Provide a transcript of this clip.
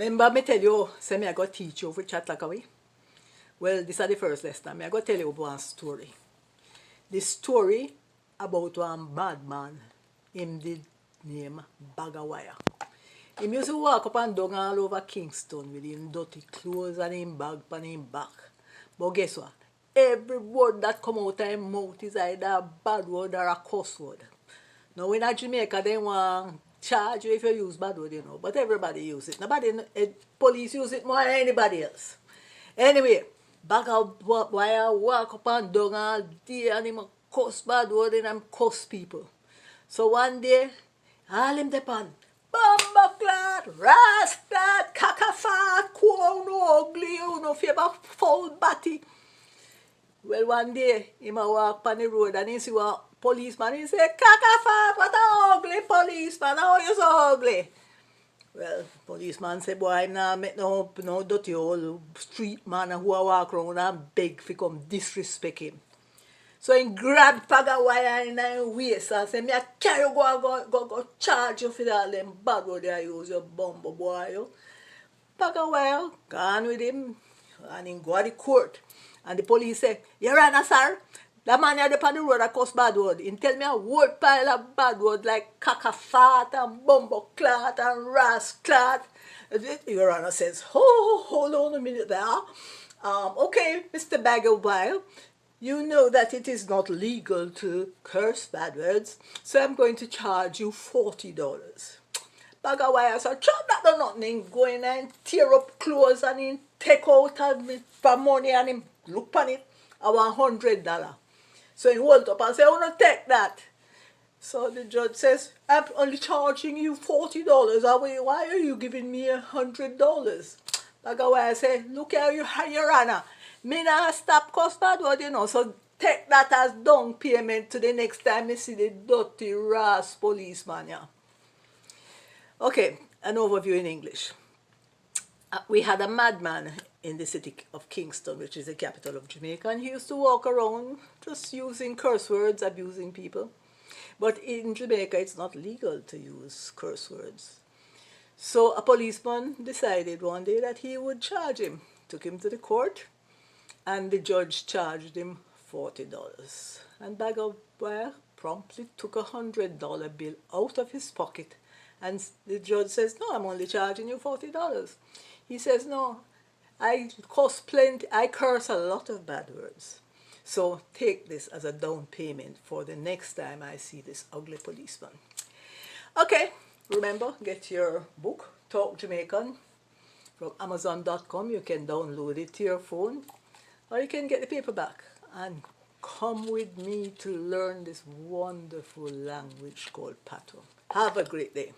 Remember me tell you, say me I go teach you for chat like away? Well, this is the first lesson. Me I go tell you one story. The story about one bad man, him did name Bagawire. He used to walk up and down all over Kingston with him dirty clothes and him bag on him back. But guess what? Every word that come out of him mouth is either a bad word or a cuss word. Now in Jamaica, they want charge you if you use bad word, you know. But everybody use it. Nobody, police use it more than anybody else. Anyway, Bagawire walk up and down all day and him cuss bad word and him cuss people. So one day, all him depend. Bumbleclad, rascal, cackafat, corn ugly, you know, favor foul batty. Well, one day, he walk on the road and he see a policeman. He say, cackafat, what a ugly policeman, how you so ugly? Well, policeman say, boy, I'm not make no dirty old street man who walk around and beg for come disrespect him. So he grabbed Bagawire in his waist and said, me I carry you go charge you for that them bad word I use, you bumble boy. You. Bagawire gone with him and he go to the court. And the police say, Your Honor, sir, the man here on the road that cuss bad word. He tell me a whole pile of bad word like cackafat and bumbleclad and rasclad. Your Honor says, hold on a minute there. Okay, Mr. Bagawire. You know that it is not legal to curse bad words, so I'm going to charge you $40. Bagawire said, chop that do nothing, go in and tear up clothes and him take out for money and him look on it, I want $100. So he hold up and say, I want to take that. So the judge says, I'm only charging you $40. Why are you giving me $100? Bagawire said, look here, Your Honor. Me not stop cuss bad word, you know, so take that as down payment to the next time you see the dirty, rash policeman, yeah. Okay, an overview in English. We had a madman in the city of Kingston, which is the capital of Jamaica, and he used to walk around just using curse words, abusing people. But in Jamaica, it's not legal to use curse words. So a policeman decided one day that he would charge him, took him to the court, and the judge charged him $40. And Bagawire promptly took a $100 bill out of his pocket. And the judge says, no, I'm only charging you $40. He says, no, I curse a lot of bad words. So take this as a down payment for the next time I see this ugly policeman. Okay, remember, get your book, Talk Jamaican, from Amazon.com. You can download it to your phone. Or you can get the paperback and come with me to learn this wonderful language called Patois. Have a great day.